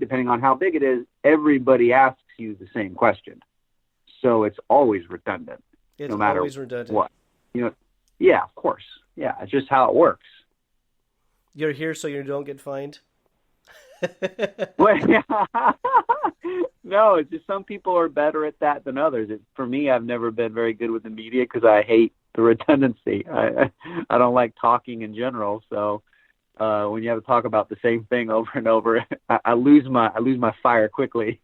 depending on how big it is, everybody asks you the same question. So it's always redundant. It's no matter always redundant. what. Yeah, of course. Yeah, it's just how it works. You're here so you don't get fined? Well, no, it's just some people are better at that than others. For me, I've never been very good with the media because I hate the redundancy. I don't like talking in general. So when you have to talk about the same thing over and over, I lose my fire quickly.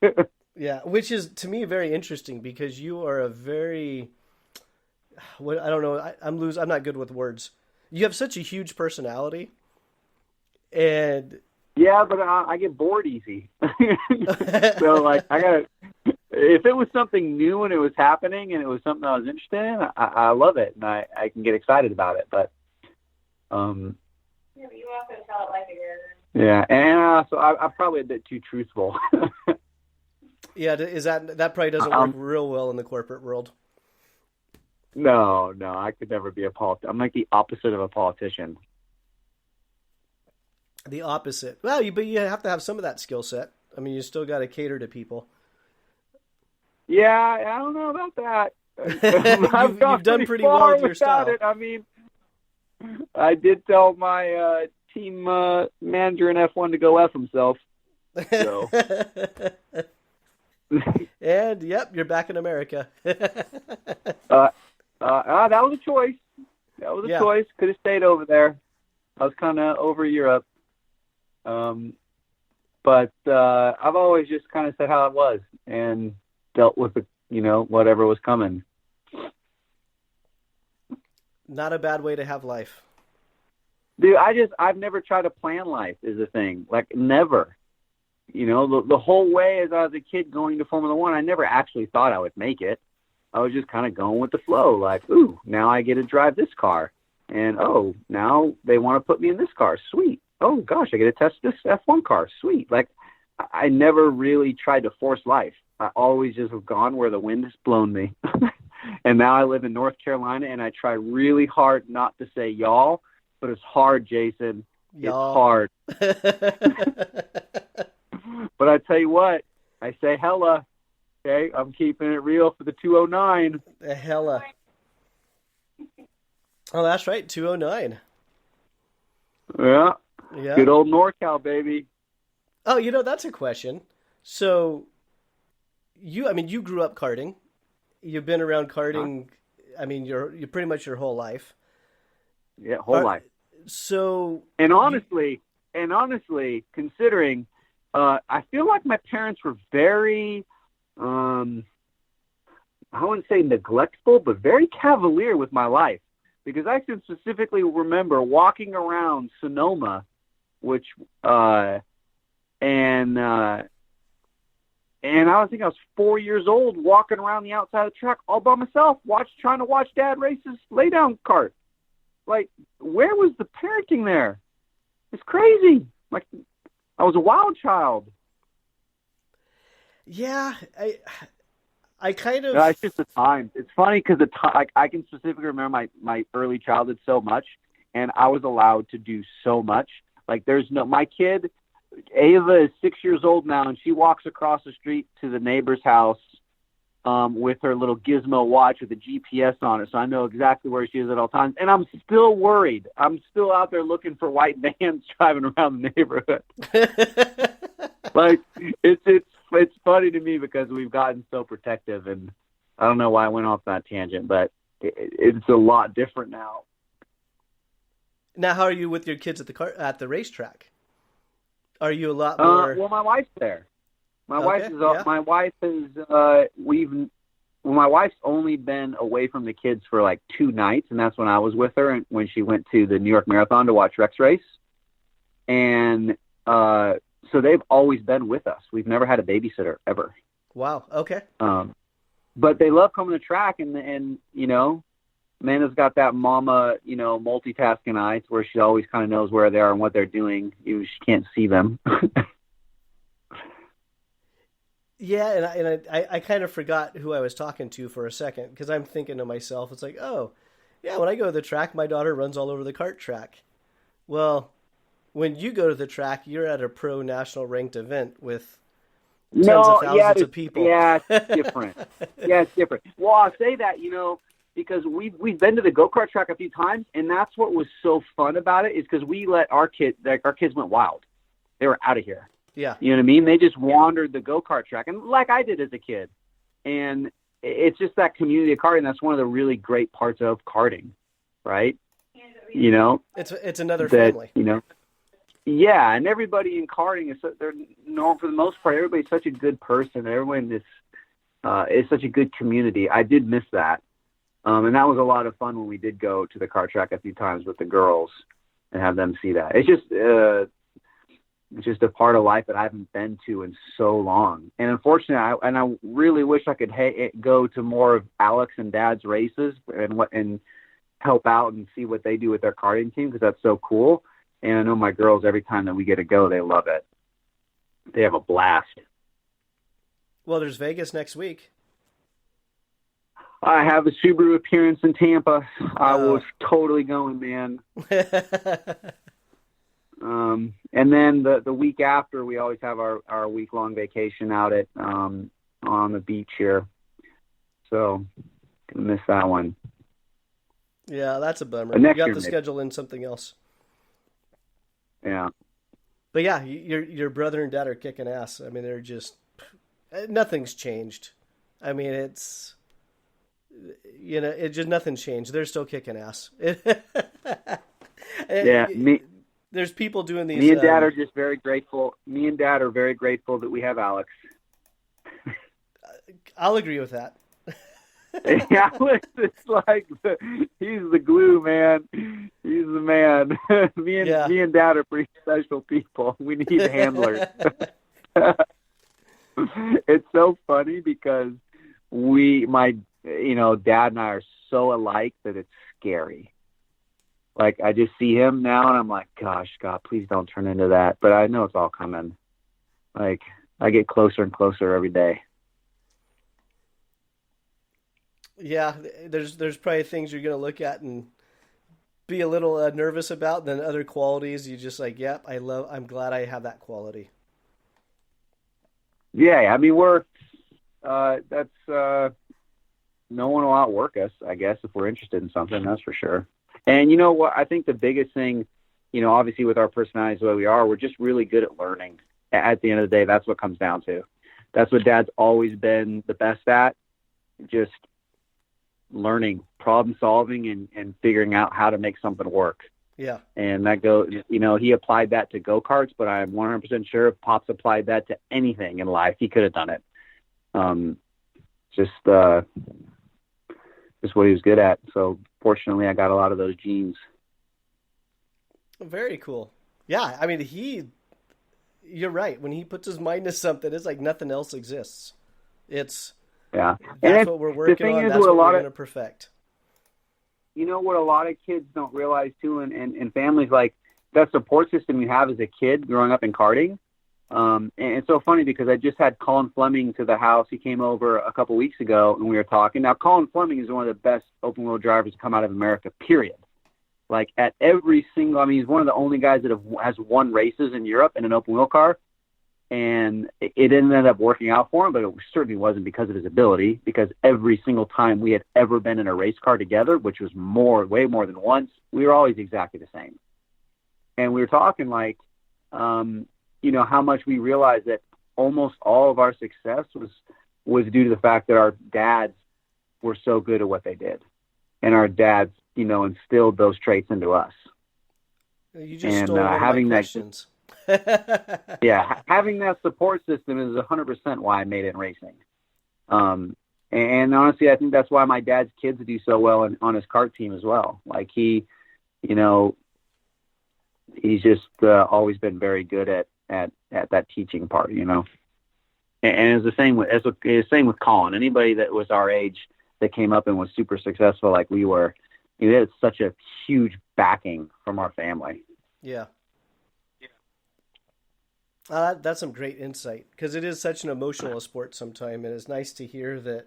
Yeah, which is to me very interesting because you are a very, I don't know, I'm not good with words. You have such a huge personality, and yeah, but I get bored easy. So like if it was something new and it was happening and it was something I was interested in, I love it and I can get excited about it. But Yeah, but you also tell it like it is. yeah, and so I'm probably a bit too truthful. yeah, is that probably doesn't work real well in the corporate world? No, I could never be a politician. I'm like the opposite of a politician. The opposite. Well, but you have to have some of that skill set. I mean, you still got to cater to people. Yeah, I don't know about that. You've done pretty well with your style. It. I mean, I did tell my team manager in F1 to go F himself. So. And yep, you're back in America. That was a choice. That was a choice. Could have stayed over there. I was kind of over Europe. But I've always just kind of said how it was and dealt with whatever was coming. Not a bad way to have life. Dude, I've never tried to plan life is the thing. Like never. The whole way as I was a kid going to Formula One, I never actually thought I would make it. I was just kind of going with the flow. Like, ooh, now I get to drive this car. And, oh, now they want to put me in this car. Sweet. Oh, gosh, I get to test this F1 car. Sweet. Like, I never really tried to force life. I always just have gone where the wind has blown me. And now I live in North Carolina, and I try really hard not to say y'all, but it's hard, Jason. Y'all. It's hard. But I tell you what, I say hella. Okay, I'm keeping it real for the 209. The hella. Oh, that's right, 209. Yeah. Yeah. Good old NorCal, baby. Oh, that's a question. So, you grew up karting. You've been around karting. I mean, you're pretty much your whole life. Yeah, whole life. So, and honestly, considering, I feel like my parents were very, I wouldn't say neglectful, but very cavalier with my life. Because I can specifically remember walking around Sonoma, which, and I think I was 4 years old, walking around the outside of the track all by myself, trying to watch Dad race his laydown kart. Like, where was the parenting there? It's crazy. Like, I was a wild child. Yeah, I kind of. No, it's just the time. It's funny because I can specifically remember my early childhood so much, and I was allowed to do so much. Like, my kid, Ava, is 6 years old now, and she walks across the street to the neighbor's house with her little gizmo watch with a GPS on it, so I know exactly where she is at all times. And I'm still worried. I'm still out there looking for white vans driving around the neighborhood. Like, it's funny to me because we've gotten so protective, and I don't know why I went off that tangent, but it's a lot different now. Now, how are you with your kids at the racetrack? Are you a lot more? Well, my wife's there. My wife's only been away from the kids for like 2 nights, and that's when I was with her and when she went to the New York Marathon to watch Rex race. And so they've always been with us. We've never had a babysitter ever. Wow. Okay. But they love coming to track, and Amanda's got that mama, multitasking eye to where she always kind of knows where they are and what they're doing. She can't see them. Yeah, and I kind of forgot who I was talking to for a second because I'm thinking to myself, it's like, oh, yeah, when I go to the track, my daughter runs all over the kart track. Well, when you go to the track, you're at a pro national ranked event with tens No, of thousands of people. Yeah, it's different. Yeah, it's different. Well, I'll say that, because we've been to the go-kart track a few times, and that's what was so fun about it, is because we let our kids went wild. They were out of here. Yeah. You know what I mean? They just wandered the go-kart track, and like I did as a kid. And it's just that community of karting. That's one of the really great parts of karting, right? It's another family. Yeah, and everybody in karting they're known for the most part. Everybody's such a good person. Everyone is such a good community. I did miss that, and that was a lot of fun when we did go to the kart track a few times with the girls and have them see that. It's just a part of life that I haven't been to in so long. And unfortunately, I really wish I could go to more of Alex and Dad's races and help out and see what they do with their karting team, because that's so cool. And I know my girls, every time that we get to go, they love it. They have a blast. Well, there's Vegas next week. I have a Subaru appearance in Tampa. I was totally going, man. And then the week after, we always have our week-long vacation out at on the beach here. So, gonna miss that one. Yeah, that's a bummer. But You next got year, to maybe. schedule in something else. Yeah. But yeah, your brother and dad are kicking ass. I mean, they're just nothing's changed. I mean, it's it just nothing's changed. They're still kicking ass. Yeah, there's people doing these. Me and Dad are just very grateful. Me and Dad are very grateful that we have Alex. I'll agree with that. Alex is like he's the glue, man. He's the man. Me and Dad are pretty special people. We need handlers. It's so funny because Dad and I are so alike that it's scary. Like, I just see him now and I'm like, gosh, God, please don't turn into that. But I know it's all coming. Like, I get closer and closer every day. Yeah, there's probably things you're going to look at and be a little nervous about, and then other qualities you just like, yep, I'm glad I have that quality. Yeah, I mean, no one will outwork us, I guess, if we're interested in something, that's for sure. And you know what? I think the biggest thing, obviously with our personalities the way we are, we're just really good at learning. At the end of the day, that's what comes down to. That's what Dad's always been the best at, just learning, problem solving, and figuring out how to make something work. Yeah. And that he applied that to go-karts, but I'm 100% sure if Pops applied that to anything in life, he could have done it. Just what he was good at. So fortunately, I got a lot of those genes. Very cool. Yeah, I mean, you're right. When he puts his mind to something, it's like nothing else exists. That's what we're working on. That's what we're going to perfect. You know what a lot of kids don't realize too, and families, like, that support system you have as a kid growing up in karting. And it's so funny because I just had Colin Fleming to the house. He came over a couple weeks ago and we were talking. Now, Colin Fleming is one of the best open wheel drivers to come out of America, period. Like, at every single, I mean, he's one of the only guys that has won races in Europe in an open wheel car. And it didn't end up working out for him, but it certainly wasn't because of his ability, because every single time we had ever been in a race car together, which was way more than once, we were always exactly the same. And we were talking like, how much we realized that almost all of our success was due to the fact that our dads were so good at what they did. And our dads, instilled those traits into us. You just stole one of my questions. Yeah, having that support system is 100% why I made it in racing. And honestly, I think that's why my dad's kids do so well on his kart team as well. Like, he's just always been very good at that teaching part, And it's the same with Colin. Anybody that was our age that came up and was super successful like we were, it had such a huge backing from our family. Yeah. That's some great insight, because it is such an emotional sport sometimes, and it's nice to hear that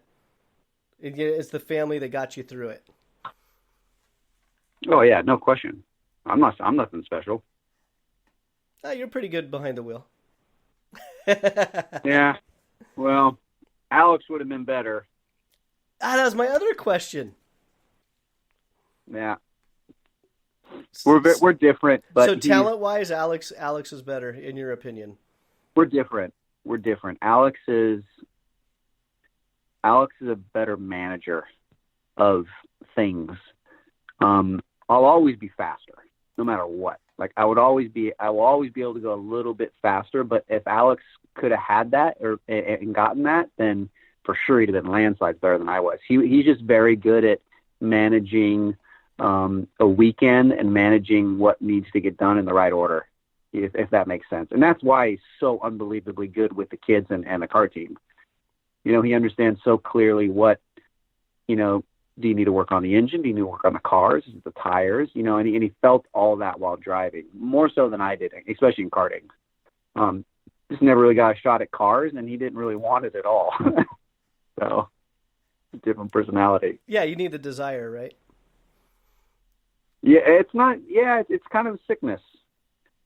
it's the family that got you through it. Oh yeah, no question. I'm nothing special. Oh, you're pretty good behind the wheel. Yeah. Well, Alex would have been better. That was my other question. Yeah. We're different, but so talent-wise, Alex is better in your opinion. We're different. Alex is a better manager of things. I'll always be faster, no matter what. Like I will always be able to go a little bit faster. But if Alex could have had that and gotten that, then for sure he'd have been landslides better than I was. He's just very good at managing a weekend and managing what needs to get done in the right order, if that makes sense. And that's why he's so unbelievably good with the kids and the car team. You know, he understands so clearly what, you know, do you need to work on the engine? Do you need to work on the cars, the tires? You know, and he felt all that while driving, more so than I did, especially in karting. Just never really got a shot at cars, and he didn't really want it at all. So, different personality. Yeah, you need the desire, right? Yeah, it's not. Yeah, it's kind of a sickness.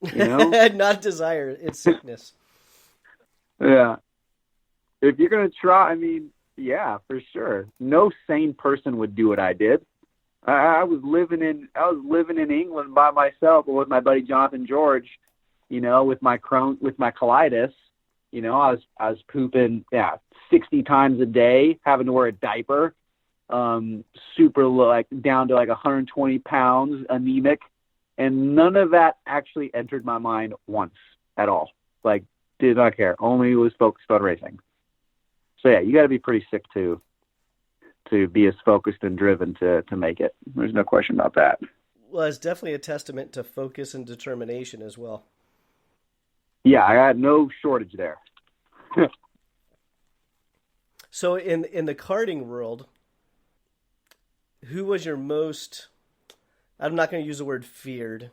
You know, not desire. It's sickness. Yeah. If you're gonna try, I mean, yeah, for sure. No sane person would do what I did. I was living in England by myself with my buddy Jonathan George. You know, with my colitis. You know, I was pooping 60 times a day, having to wear a diaper. Super low, like down to like 120 pounds, anemic, and none of that actually entered my mind once at all. Like, did not care. Only was focused on racing. So yeah, you got to be pretty sick to be as focused and driven to make it. There's no question about that. Well, it's definitely a testament to focus and determination as well. Yeah, I had no shortage there. So in the karting world, who was your most, I'm not going to use the word feared,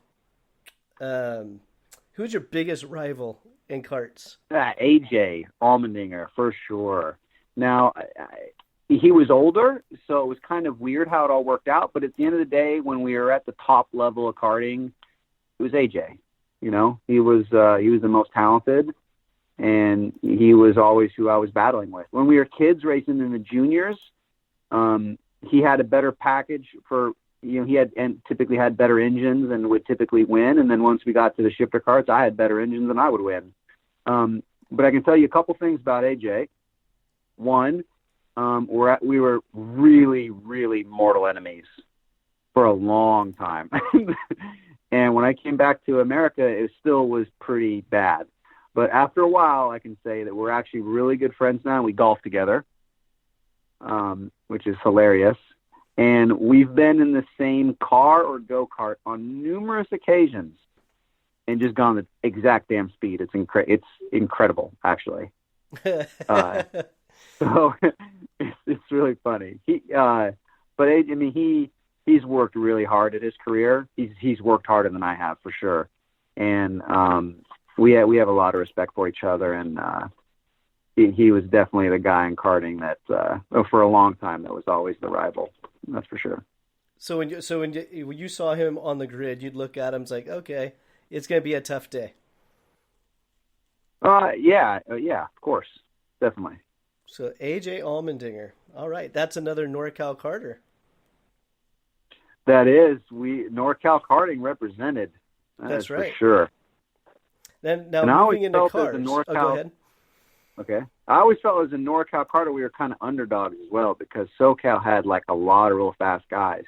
who was your biggest rival in karts? AJ Allmendinger, for sure. Now, he was older, so it was kind of weird how it all worked out. But at the end of the day, when we were at the top level of karting, it was AJ. You know, he was the most talented, and he was always who I was battling with. When we were kids racing in the juniors, he had a better package for, you know, he had and typically had better engines and would typically win. And then once we got to the shifter karts, I had better engines than I would win. But I can tell you a couple things about AJ. One, we were really, really mortal enemies for a long time. And when I came back to America, it still was pretty bad. But after a while, I can say that we're actually really good friends now. We golf together, which is hilarious. And we've been in the same car or go-kart on numerous occasions and just gone the exact damn speed. It's incredible, actually. So it's really funny. He's worked really hard at his career. He's worked harder than I have, for sure. And we have a lot of respect for each other. And he was definitely the guy in karting that for a long time that was always the rival. That's for sure. So when you saw him on the grid, you'd look at him, it's like, okay, it's going to be a tough day. Yeah, of course, definitely. So AJ Allmendinger, all right, that's another Norcal Karter. That is, Norcal Karting represented. That's right, for sure. Then now moving into cars. Go ahead. Okay. I always felt as a NorCal Karter, we were kind of underdogs as well because SoCal had like a lot of real fast guys.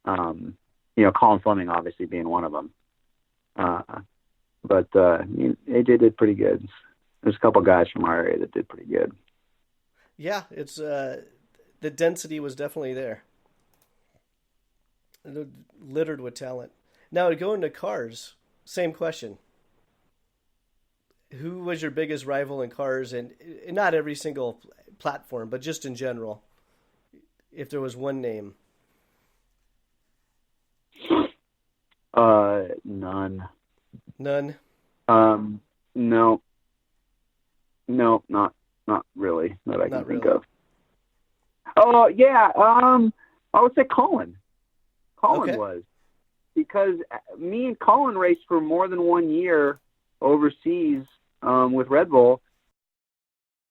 You know, Colin Fleming obviously being one of them. But AJ did pretty good. There's a couple guys from our area that did pretty good. Yeah, it's the density was definitely there. Littered with talent. Now to go into cars, same question. Who was your biggest rival in cars, and not every single platform, but just in general, if there was one name? None. None? No, not really that I can think of. Oh, yeah, I would say Colin. Colin okay. was. because me and Colin raced for more than 1 year overseas with Red Bull,